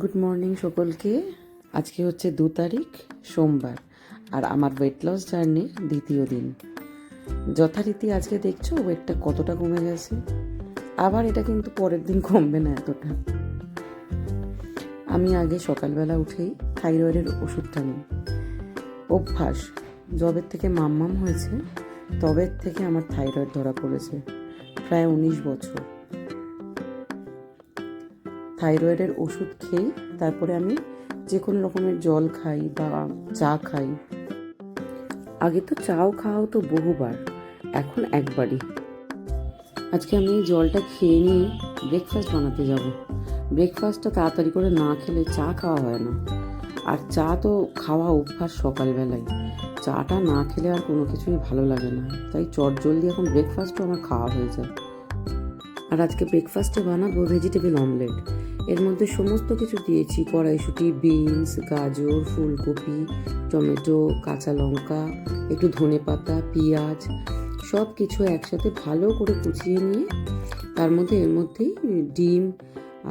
Good morning সকলকে। আজকে হচ্ছে 2 তারিখ সোমবার, আর আমার ওয়েট লস জার্নির দ্বিতীয় দিন। যথারীতি আজকে দেখছো ওয়েটটা কতটা কমে গেছে। আবার এটা কিন্তু পরের দিন কমবে না এতটা। আমি আগে সকালবেলা উঠেই থাইরয়েডের ওষুধটা নিই। অভ্যাস, যবের থেকে মাম্মাম হয়েছে তবের থেকে আমার থাইরয়েড ধরা পড়েছে, প্রায় 19 বছর। থাইরয়েডের ওষুধ খেয়ে তারপরে আমি যে কোনো রকমের জল খাই বা চা খাই। আগে তো চাও খাওয়া হতো বহুবার, এখন একবারই। আজকে আমি এই জলটা খেয়ে নিয়ে ব্রেকফাস্ট বানাতে যাব। ব্রেকফাস্টটা তাড়াতাড়ি করে না খেলে চা খাওয়া হয় না, আর চা তো খাওয়া অভ্যাস সকালবেলায়। চাটা না খেলে আর কোনো কিছুই ভালো লাগে না, তাই চটজলদি এখন ব্রেকফাস্টও আমার খাওয়া হয়ে যায়। আর আজকে ব্রেকফাস্টে বানাবো ভেজিটেবল অমলেট। এর মধ্যে সমস্ত কিছু দিয়েছি: কড়াইশুঁটি, বিনস, গাজর, ফুলকপি, টমেটো, কাঁচা লঙ্কা, একটু ধনেপাতা, পেঁয়াজ, সব কিছু একসাথে ভালো করে কুচিয়ে নিয়ে তার মধ্যে এর মধ্যেই ডিম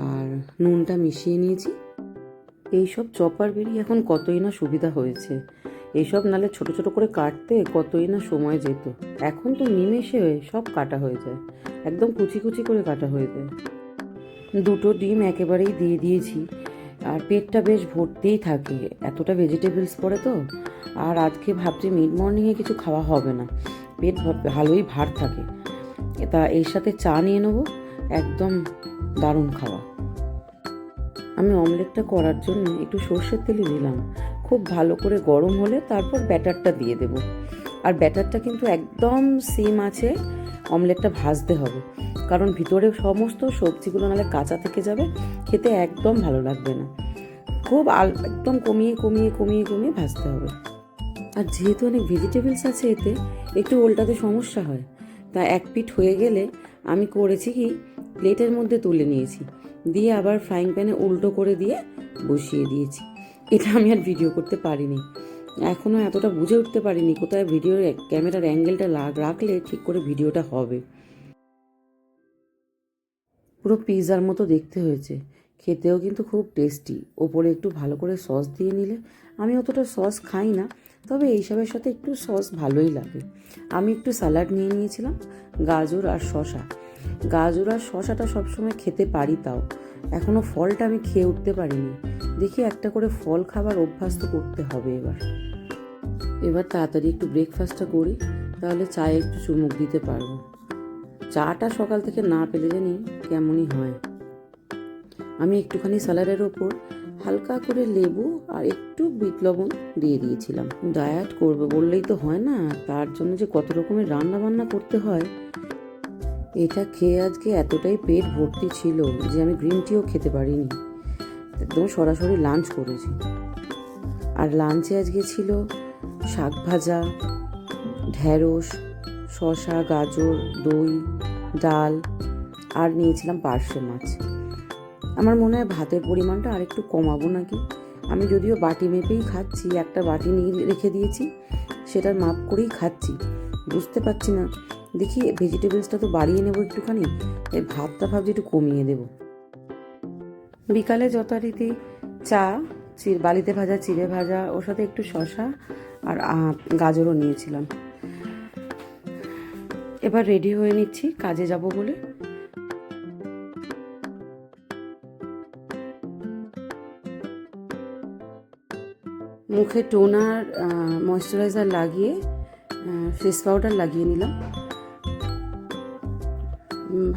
আর নুনটা মিশিয়ে নিয়েছি। এইসব চপার বেরিয়ে এখন কতই না সুবিধা হয়েছে। এইসব নালে ছোট ছোট করে কাটতে কতই না সময় যেত, এখন তো নিমেষে সব কাটা হয়ে যায়, একদম কুচি কুচি করে কাটা হয়ে যায়। 2টো ডিম একেবারেই দিয়ে দিয়েছি, আর পেটটা বেশ ভর্তিই থাকে, এতটা ভেজিটেবলস পড়ে তো। আর আজকে ভাবছি মিড মর্নিংয়ে কিছু খাওয়া হবে না, পেট ভালোই ভার থাকে। তা এর সাথে চা নিয়ে নেবো, একদম দারুণ খাওয়া। আমি অমলেটটা করার জন্য একটু সর্ষের তেলে দিলাম, খুব ভালো করে গরম হলে তারপর ব্যাটারটা দিয়ে দেব। আর ব্যাটারটা কিন্তু একদম সিম আছে অমলেটটা ভাজতে হবে, কারণ ভিতরে সমস্ত সবজিগুলো নাহলে কাঁচা থেকে যাবে, খেতে একদম ভালো লাগবে না। খুব একদম কমিয়ে কমিয়ে কমিয়ে কমিয়ে ভাজতে হবে। আর যেহেতু অনেক ভেজিটেবলস আছে এতে, একটু উল্টাতে সমস্যা হয়। তা এক পিঠ হয়ে গেলে আমি করেছি কি, প্লেটের মধ্যে তুলে নিয়েছি, দিয়ে আবার ফ্রাইং প্যানে উল্টো করে দিয়ে বসিয়ে দিয়েছি। এটা আমি আর ভিডিও করতে পারিনি, এখনও এতটা বুঝে উঠতে পারিনি কোথায় ভিডিওর ক্যামেরার অ্যাঙ্গেলটা রাখলে ঠিক করে ভিডিওটা হবে। পুরো পিৎজার মতো দেখতে হয়েছে, খেতেও কিন্তু খুব টেস্টি। ওপরে একটু ভালো করে সস দিয়ে নিলে, আমি অতটা সস খাই না, তবে এইসবের সাথে একটু সস ভালোই লাগে। আমি একটু স্যালাড নিয়ে নিয়েছিলাম, গাজর আর শশা। গাজর আর শশাটা সবসময় খেতে পারি, তাও এখনও ফলটা আমি খেয়ে উঠতে পারিনি। দেখি একটা করে ফল খাবার অভ্যাস তো করতে হবে এবার তাড়াতাড়ি একটু ব্রেকফাস্টটা করি, তাহলে চায়ে একটু চুমুক দিতে পারবো। চাটা সকাল থেকে না পেলে জানি কেমনই হয়। আমি একটুখানি স্যালাডের ওপর হালকা করে লেবু আর একটু বিট লবণ দিয়ে দিয়েছিলাম। ডায়েট করবে বললেই তো হয় না, তার জন্য যে কত রকমের রান্না বান্না করতে হয়। এটা খেয়ে আজকে এতটাই পেট ভর্তি ছিল যে আমি গ্রিন টিও খেতে পারিনি, একদম সরাসরি লাঞ্চ করেছি। আর লাঞ্চে আজকে ছিল শাক ভাজা, ঢ্যাঁড়স, শসা, গাজর, দই, ডাল, আর নিয়েছিলাম পার্শে মাছ। আমার মনে হয় ভাতের পরিমাণটা আর একটু কমাবো নাকি। আমি যদিও বাটি মেপেই খাচ্ছি, একটা বাটি নিয়ে রেখে দিয়েছি, সেটার মাপ করেই খাচ্ছি, বুঝতে পারছি না। দেখি ভেজিটেবলসটা তো বাড়িয়ে নেবো একটুখানি, এই ভাতটা ভাবছি একটু কমিয়ে দেবো। বিকালে যথারীতি চা, বালিতে ভাজা চিড়ে ভাজা, ওর সাথে একটু শসা আর গাজরও নিয়েছিলাম। এবার রেডি হয়ে নিচ্ছি কাজে যাব বলে। মুখে টোনার, ময়শ্চারাইজার লাগিয়ে ফেস পাউডার লাগিয়ে নিলাম।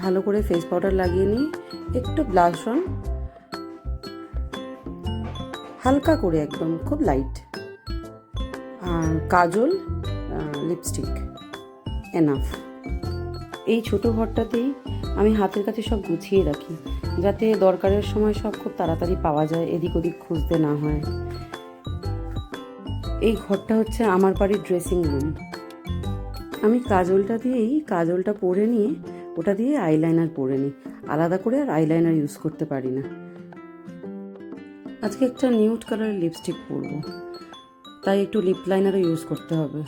ভালো করে ফেস পাউডার লাগিয়ে নিয়ে একটু ব্লাশ অন, হালকা করে, একদম খুব লাইট, আর কাজল, লিপস্টিক, এনাফ। এই ছোটো ঘরটাতেই আমি হাতের কাছে সব গুছিয়ে রাখি, যাতে দরকারের সময় সব খুব তাড়াতাড়ি পাওয়া যায়, এদিক ওদিক খুঁজতে না হয়। এই ঘরটা হচ্ছে আমার বাড়ির ড্রেসিং রুম। আমি কাজলটা পরে নিয়ে ওটা দিয়ে আইলাইনার পরে নিই, আলাদা করে আর আইলাইনার ইউজ করতে পারি না। আজকে একটা নিউড কালারের লিপস্টিক পরবো, তাই একটু লিপ লাইনারও ইউজ করতে হবে।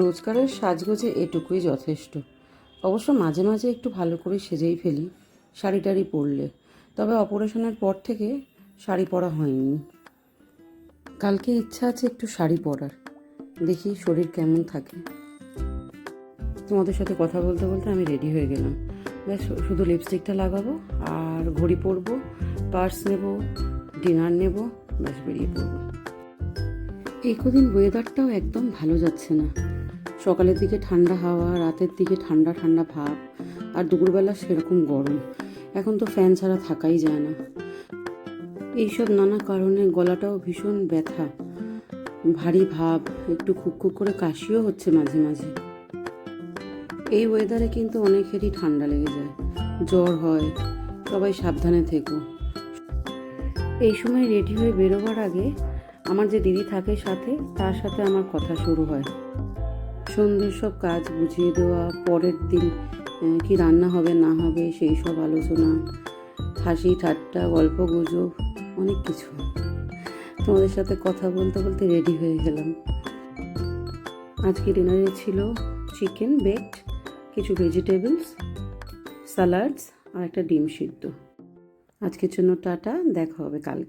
রোজকারের সাজগোজে এটুকুই যথেষ্ট। অবশ্য মাঝে মাঝে একটু ভালো করে সেজেই ফেলি শাড়ি টাড়ি পরলে, তবে অপারেশনের পর থেকে শাড়ি পরা হয়নি। কালকে ইচ্ছা আছে একটু শাড়ি পরার, দেখি শরীর কেমন থাকে। তোমাদের সাথে কথা বলতে বলতে আমি রেডি হয়ে গেলাম। ব্যাস শুধু লিপস্টিকটা লাগাবো আর ঘড়ি পরবো, পার্স নেব, ডিনার নেব, ব্যাস বেরিয়ে পড়বো। এই কদিন ওয়েদারটাও একদম ভালো যাচ্ছে না। সকালের দিকে ঠান্ডা হাওয়া, রাতের দিকে ঠান্ডা ঠান্ডা ভাব, আর দুপুরবেলা সেরকম গরম। এখন তো ফ্যান ছাড়া থাকাই যায় না। এইসব নানা কারণে গলাটাও ভীষণ ব্যথা, ভারী ভাব, একটু খুক করে কাশিও হচ্ছে মাঝে মাঝে। এই ওয়েদারে কিন্তু অনেকেরই ঠান্ডা লেগে যায়, জ্বর হয়। সবাই সাবধানে থেকো। এই সময় রেডি হয়ে বেরোবার আগে আমার যে দিদি থাকে সাথে, তার সাথে আমার কথা শুরু হয়। সন্ধ্যের সব কাজ বুঝিয়ে দেওয়া, পরের দিন কি রান্না হবে না হবে সেই সব আলোচনা, হাসি ঠাট্টা, গল্প গুজব, অনেক কিছু। তোমাদের সাথে কথা বলতে বলতে রেডি হয়ে গেলাম। আজকে ডিনারে ছিল চিকেন বেকড, কিছু ভেজিটেবলস, স্যালাডস আর একটা ডিম সিদ্ধ। আজকের জন্য টাটা, দেখা হবে কালকে।